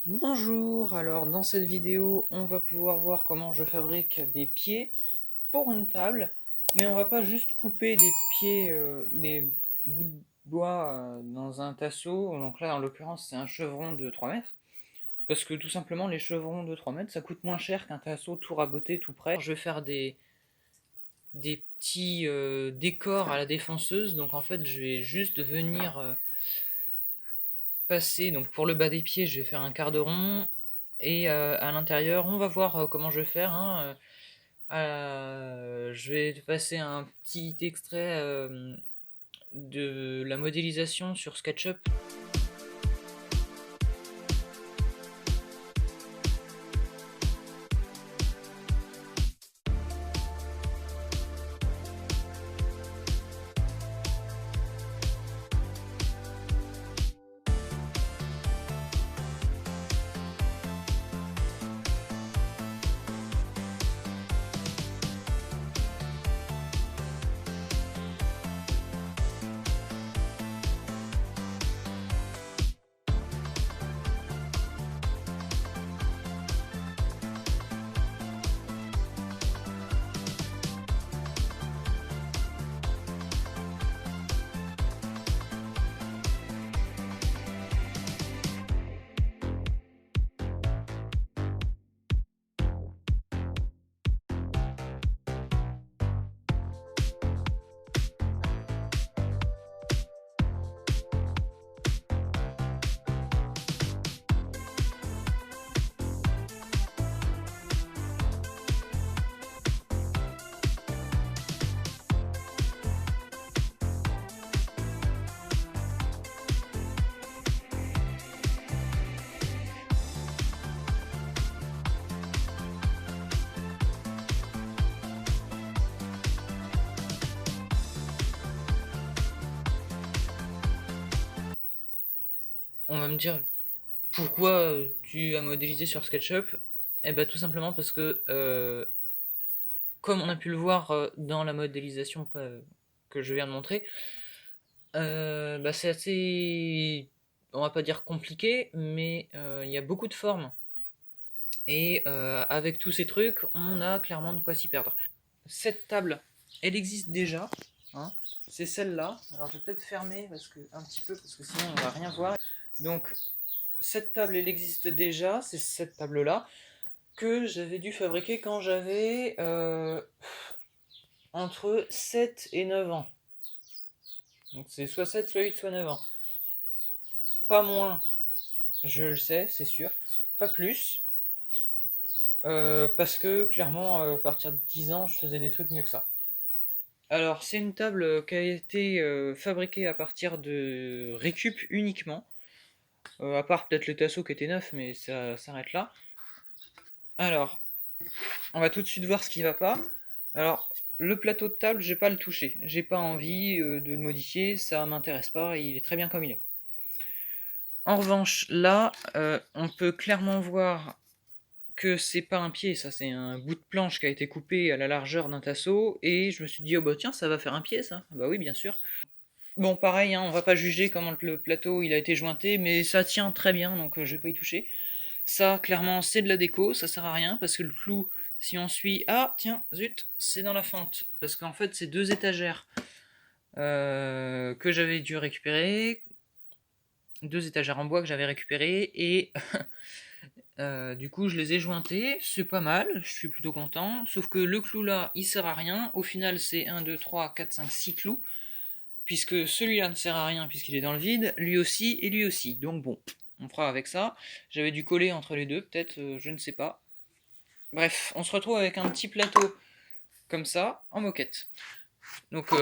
Bonjour, alors dans cette vidéo on va pouvoir voir comment je fabrique des pieds pour une table, mais on va pas juste couper des pieds, des bouts de bois dans un tasseau, donc là en l'occurrence c'est un chevron de 3 mètres, parce que tout simplement les chevrons de 3 mètres ça coûte moins cher qu'un tasseau tout raboté tout prêt. Je vais faire des petits décors à la défonceuse, donc en fait je vais juste venir passer, donc pour le bas des pieds je vais faire un quart de rond, et à l'intérieur on va voir comment je vais faire, hein, je vais te passer un petit extrait de la modélisation sur SketchUp. On va me dire pourquoi tu as modélisé sur SketchUp. Eh ben tout simplement parce que comme on a pu le voir dans la modélisation que je viens de montrer, bah, c'est assez, on va pas dire compliqué, mais il y a beaucoup de formes. Et avec tous ces trucs, on a clairement de quoi s'y perdre. Cette table, elle existe déjà, hein. C'est celle-là. Alors je vais peut-être fermer un petit peu parce que sinon on va rien voir. Donc cette table, elle existe déjà. C'est cette table-là que j'avais dû fabriquer quand j'avais entre 7 et 9 ans. Donc c'est soit 7, soit 8, soit 9 ans. Pas moins, je le sais, c'est sûr. Pas plus. Parce que clairement, à partir de 10 ans, je faisais des trucs mieux que ça. Alors, c'est une table qui a été fabriquée à partir de récup uniquement, à part peut-être le tasseau qui était neuf, mais ça s'arrête là. Alors, on va tout de suite voir ce qui va pas. Alors, le plateau de table, je vais pas le toucher. J'ai pas envie de le modifier, ça m'intéresse pas, il est très bien comme il est. En revanche, là, on peut clairement voir que c'est pas un pied, ça c'est un bout de planche qui a été coupé à la largeur d'un tasseau, et je me suis dit, oh bah tiens, ça va faire un pied ça. Bah oui, bien sûr. Bon, pareil, hein, on va pas juger comment le plateau il a été jointé, mais ça tient très bien, donc je vais pas y toucher. Ça, clairement, c'est de la déco, ça sert à rien, parce que le clou, si on suit... Ah, tiens, zut, c'est dans la fente, parce qu'en fait, c'est deux étagères que j'avais dû récupérer, deux étagères en bois que j'avais récupérées, et du coup, je les ai jointées, c'est pas mal, je suis plutôt content, sauf que le clou là, il sert à rien, au final, c'est 1, 2, 3, 4, 5, 6 clous, puisque celui-là ne sert à rien puisqu'il est dans le vide, lui aussi et lui aussi. Donc bon, on fera avec ça. J'avais dû coller entre les deux, peut-être, je ne sais pas. Bref, on se retrouve avec un petit plateau comme ça, en moquette. Donc,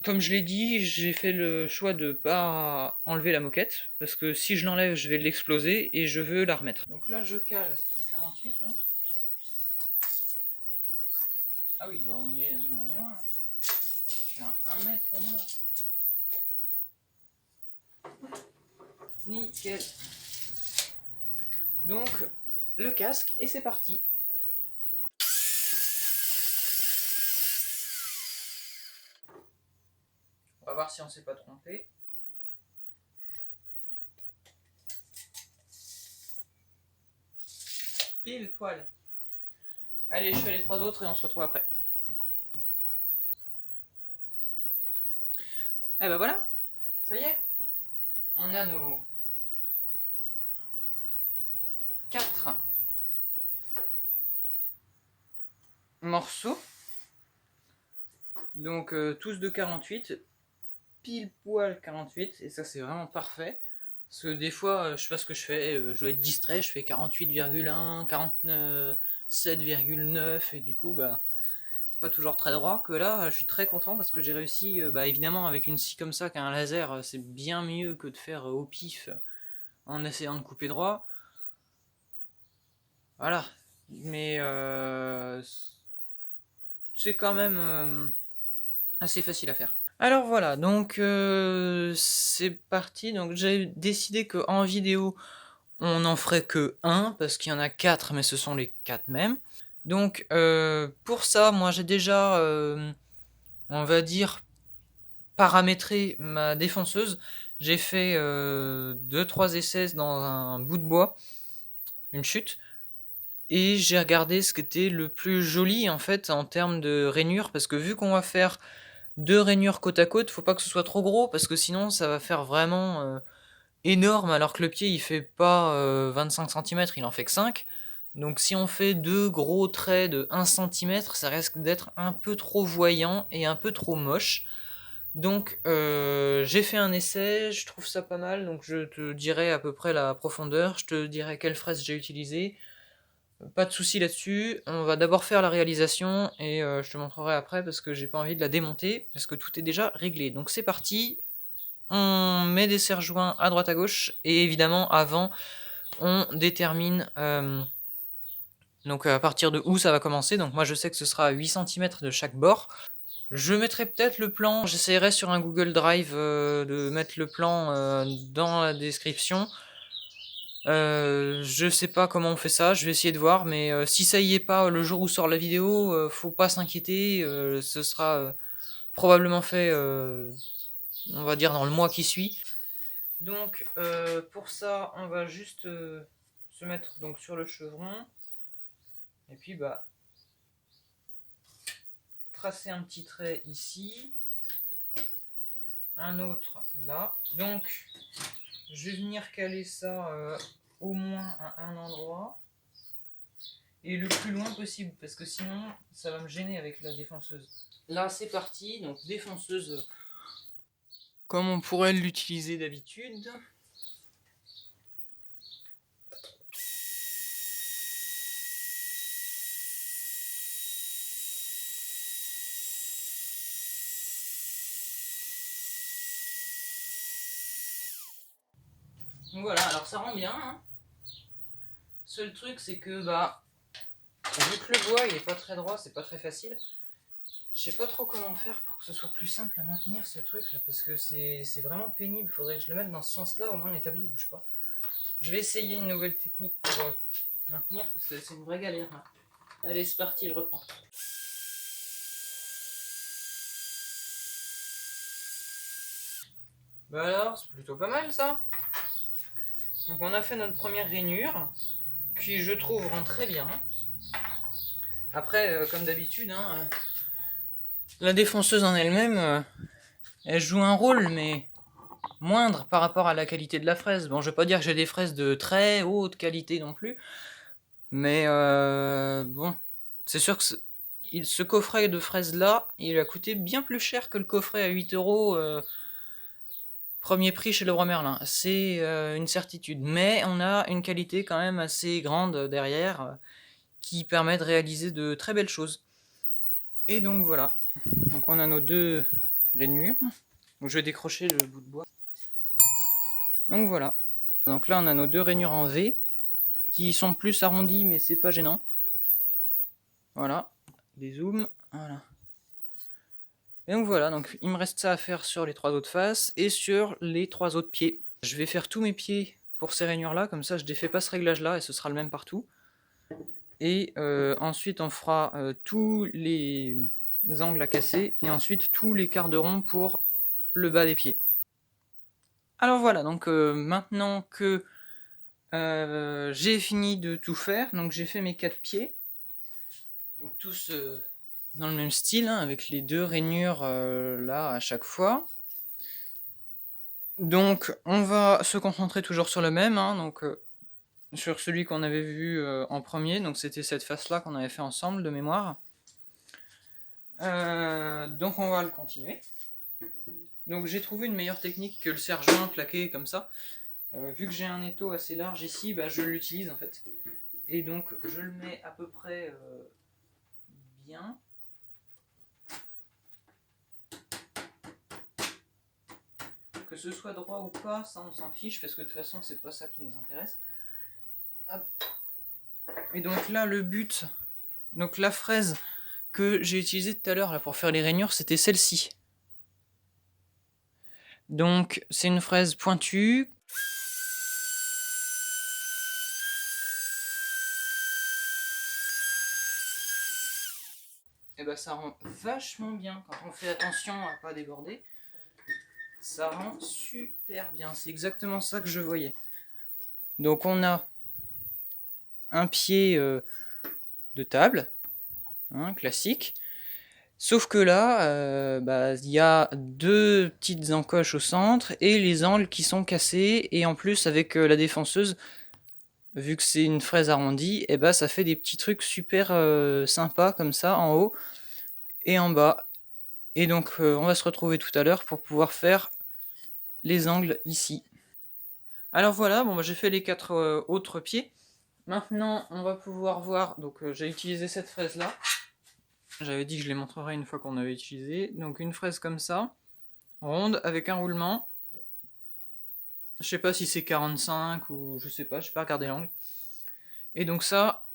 comme je l'ai dit, j'ai fait le choix de pas enlever la moquette, parce que si je l'enlève, je vais l'exploser, et je veux la remettre. Donc là, je cale à 48, hein. Ah oui, bah on en est loin. Je suis à 1 mètre au moins. Nickel. Donc, le casque, et c'est parti. On va voir si on s'est pas trompé. Pile poil. Allez, je fais les 3 autres et on se retrouve après. Eh ben voilà, ça y est. On a nos 4 morceaux. Donc tous de 48. Pile poil 48. Et ça c'est vraiment parfait. Parce que des fois, je sais pas ce que je fais, je dois être distrait, je fais 48,1, 47,9 et du coup, bah, c'est pas toujours très droit. Que là, je suis très content parce que j'ai réussi, bah, évidemment, avec une scie comme ça qu'un laser, c'est bien mieux que de faire au pif en essayant de couper droit. Voilà. Mais c'est quand même assez facile à faire. Alors voilà, donc c'est parti. Donc j'ai décidé qu'en vidéo, on n'en ferait que un, parce qu'il y en a 4, mais ce sont les 4 mêmes. Donc pour ça, moi j'ai déjà, on va dire, paramétré ma défonceuse. J'ai fait 2-3 essais dans un bout de bois, une chute, et j'ai regardé ce qui était le plus joli en fait en termes de rainures, parce que vu qu'on va faire 2 rainures côte à côte, faut pas que ce soit trop gros, parce que sinon ça va faire vraiment énorme, alors que le pied il fait pas 25 cm, il en fait que 5. Donc si on fait 2 gros traits de 1 cm, ça risque d'être un peu trop voyant et un peu trop moche. Donc j'ai fait un essai, je trouve ça pas mal, donc je te dirai à peu près la profondeur, je te dirai quelle fraise j'ai utilisé. Pas de souci là-dessus, on va d'abord faire la réalisation et je te montrerai après parce que j'ai pas envie de la démonter, parce que tout est déjà réglé. Donc c'est parti, on met des serre-joints à droite à gauche, et évidemment avant on détermine donc à partir de où ça va commencer. Donc moi je sais que ce sera à 8 cm de chaque bord. Je mettrai peut-être le plan, j'essaierai sur un Google Drive de mettre le plan dans la description. Je sais pas comment on fait ça, je vais essayer de voir, mais si ça y est pas le jour où sort la vidéo, faut pas s'inquiéter, ce sera probablement fait, on va dire dans le mois qui suit. Donc pour ça, on va juste se mettre donc sur le chevron, et puis bah tracer un petit trait ici, un autre là. Donc je vais venir caler ça au moins à un endroit et le plus loin possible, parce que sinon ça va me gêner avec la défonceuse. Là c'est parti, donc défonceuse comme on pourrait l'utiliser d'habitude. Donc voilà, alors ça rend bien, hein. Seul truc c'est que bah vu que le bois il est pas très droit, c'est pas très facile. Je sais pas trop comment faire pour que ce soit plus simple à maintenir ce truc là, parce que c'est vraiment pénible. Faudrait que je le mette dans ce sens là, au moins l'établi il bouge pas. Je vais essayer une nouvelle technique pour maintenir, parce que c'est une vraie galère là. Allez c'est parti, je reprends. Bah alors, c'est plutôt pas mal ça. Donc on a fait notre première rainure, qui je trouve rend très bien. Après, comme d'habitude, hein, la défonceuse en elle-même, elle joue un rôle, mais moindre par rapport à la qualité de la fraise. Bon, je vais pas dire que j'ai des fraises de très haute qualité non plus, mais bon, c'est sûr que ce coffret de fraises là, il a coûté bien plus cher que le coffret à 8 € premier prix chez Leroy Merlin. C'est une certitude, mais on a une qualité quand même assez grande derrière qui permet de réaliser de très belles choses. Et donc voilà, donc on a nos 2 rainures. Donc je vais décrocher le bout de bois. Donc voilà. Donc là on a nos 2 rainures en V qui sont plus arrondies, mais c'est pas gênant. Voilà, des zooms, voilà. Et donc voilà, donc il me reste ça à faire sur les 3 autres faces et sur les 3 autres pieds. Je vais faire tous mes pieds pour ces rainures là, comme ça je défais pas ce réglage là et ce sera le même partout. Et ensuite on fera tous les angles à casser et ensuite tous les quarts de rond pour le bas des pieds. Alors voilà, donc maintenant que J'ai fini de tout faire, donc j'ai fait mes 4 pieds. Donc tous dans le même style, hein, avec les 2 rainures là à chaque fois. Donc on va se concentrer toujours sur le même, hein, donc sur celui qu'on avait vu en premier, donc c'était cette face-là qu'on avait fait ensemble de mémoire. Donc on va le continuer. Donc j'ai trouvé une meilleure technique que le serre-joint plaqué comme ça. Vu que j'ai un étau assez large ici, bah, je l'utilise en fait. Et donc je le mets à peu près bien. Que ce soit droit ou pas, ça on s'en fiche parce que de toute façon c'est pas ça qui nous intéresse. Hop. Et donc là le but, donc la fraise que j'ai utilisée tout à l'heure là pour faire les rainures, c'était celle-ci. Donc c'est une fraise pointue. Et bah ça rend vachement bien quand on fait attention à pas déborder. Ça rend super bien, c'est exactement ça que je voyais. Donc on a un pied de table, hein, classique. Sauf que là, il y a 2 petites encoches au centre et les angles qui sont cassés. Et en plus, avec la défonceuse, vu que c'est une fraise arrondie, et bah, ça fait des petits trucs super sympas comme ça, en haut et en bas. Et donc, on va se retrouver tout à l'heure pour pouvoir faire les angles ici. Alors voilà, bon, bah, j'ai fait les 4 autres pieds. Maintenant, on va pouvoir voir, donc j'ai utilisé cette fraise-là. J'avais dit que je les montrerai une fois qu'on avait utilisé. Donc une fraise comme ça, ronde, avec un roulement. Je sais pas si c'est 45 ou je sais pas, j'ai pas regardé l'angle. Et donc ça,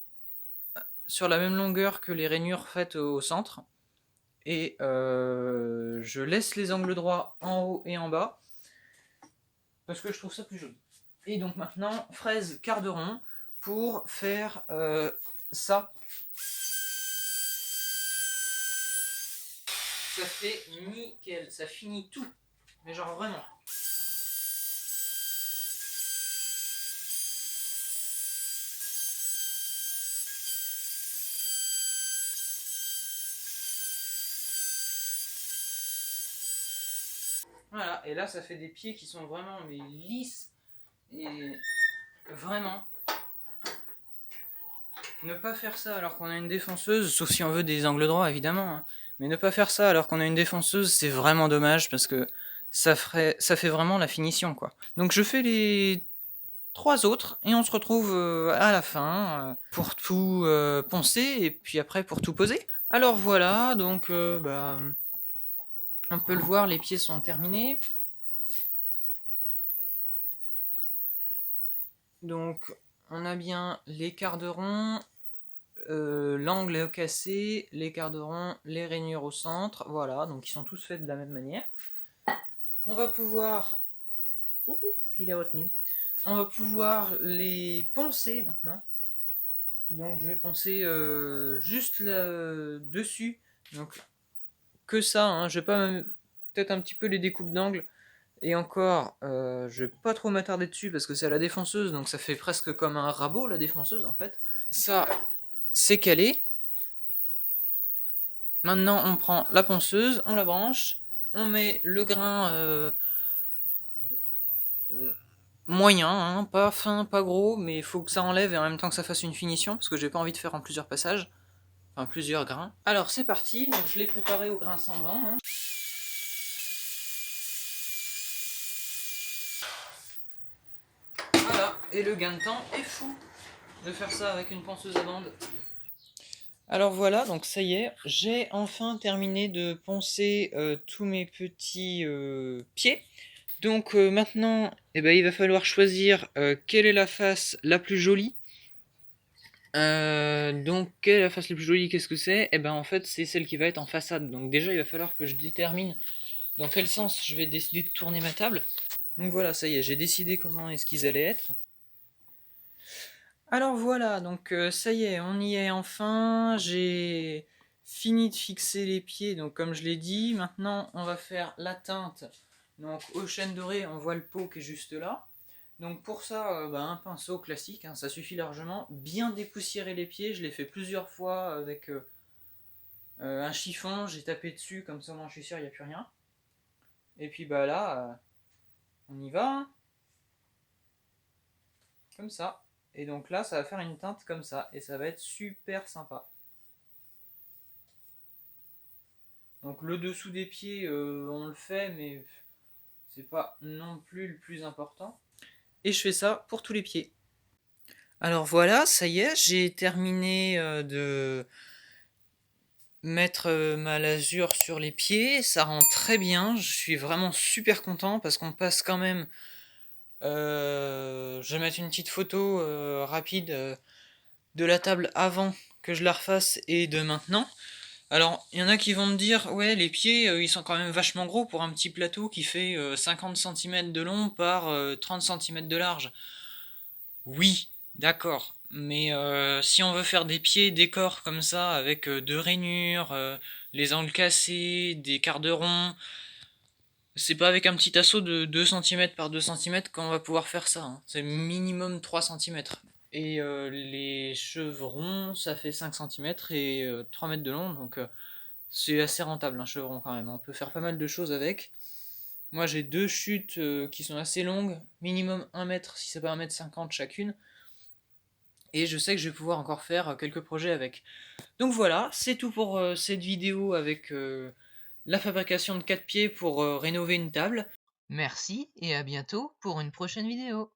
sur la même longueur que les rainures faites au centre. Et je laisse les angles droits en haut et en bas. Parce que je trouve ça plus joli. Et donc maintenant, fraise quart de rond pour faire ça. Ça fait nickel, ça finit tout. Mais genre vraiment. Voilà, et là ça fait des pieds qui sont vraiment mais lisses. Et vraiment, ne pas faire ça alors qu'on a une défonceuse, sauf si on veut des angles droits évidemment, hein. Mais ne pas faire ça alors qu'on a une défonceuse, c'est vraiment dommage parce que ça fait vraiment la finition quoi. Donc je fais les 3 autres et on se retrouve à la fin pour tout poncer et puis après pour tout poser. Alors voilà, donc on peut le voir, les pieds sont terminés. Donc on a bien les quarts de rond, l'angle est cassé, les quarts de rond, les rainures au centre, voilà, donc ils sont tous faits de la même manière. On va pouvoir... Ouh, il est retenu. On va pouvoir les poncer maintenant. Donc je vais poncer juste là, dessus, donc que ça, hein. Je vais pas peut-être un petit peu les découpes d'angle. Et encore, je vais pas trop m'attarder dessus parce que c'est à la défonceuse, donc ça fait presque comme un rabot la défonceuse en fait. Ça, c'est calé. Maintenant, on prend la ponceuse, on la branche, on met le grain moyen, hein, pas fin, pas gros, mais il faut que ça enlève et en même temps que ça fasse une finition, parce que j'ai pas envie de faire en plusieurs passages, enfin plusieurs grains. Alors c'est parti, donc je l'ai préparé au grain 120. Hein. Voilà, et le gain de temps est fou de faire ça avec une ponceuse à bande. Alors voilà, donc ça y est, j'ai enfin terminé de poncer tous mes petits pieds. Donc maintenant, il va falloir choisir quelle est la face la plus jolie. Donc quelle est la face la plus jolie, qu'est-ce que c'est? En fait c'est celle qui va être en façade. Donc déjà il va falloir que je détermine dans quel sens je vais décider de tourner ma table. Donc voilà, ça y est, j'ai décidé comment est-ce qu'ils allaient être. Alors voilà, donc ça y est, on y est enfin. J'ai fini de fixer les pieds, donc comme je l'ai dit, maintenant on va faire la teinte. Donc aux chênes dorées, on voit le pot qui est juste là. Donc pour ça, un pinceau classique, hein, ça suffit largement. Bien dépoussiérer les pieds, je l'ai fait plusieurs fois avec un chiffon, j'ai tapé dessus, comme ça moi je suis sûr il n'y a plus rien. Et puis bah là, on y va, hein, comme ça. Et donc là, ça va faire une teinte comme ça, et ça va être super sympa. Donc le dessous des pieds, on le fait, mais c'est pas non plus le plus important. Et je fais ça pour tous les pieds. Alors voilà, ça y est, j'ai terminé de mettre ma lasure sur les pieds. Ça rend très bien, je suis vraiment super content parce qu'on passe quand même... je vais mettre une petite photo rapide de la table avant que je la refasse et de maintenant. Alors, il y en a qui vont me dire, ouais, les pieds, ils sont quand même vachement gros pour un petit plateau qui fait 50 cm de long par 30 cm de large. Oui, d'accord, mais si on veut faire des pieds décors comme ça, avec deux rainures, les angles cassés, des quarts de rond, c'est pas avec un petit assaut de 2 cm par 2 cm qu'on va pouvoir faire ça, hein. C'est minimum 3 cm. Et les chevrons, ça fait 5 cm et 3 mètres de long, donc c'est assez rentable un chevron quand même. On peut faire pas mal de choses avec. Moi j'ai deux chutes qui sont assez longues, minimum 1 mètre si c'est pas 1 m 50 chacune. Et je sais que je vais pouvoir encore faire quelques projets avec. Donc voilà, c'est tout pour cette vidéo avec la fabrication de 4 pieds pour rénover une table. Merci et à bientôt pour une prochaine vidéo.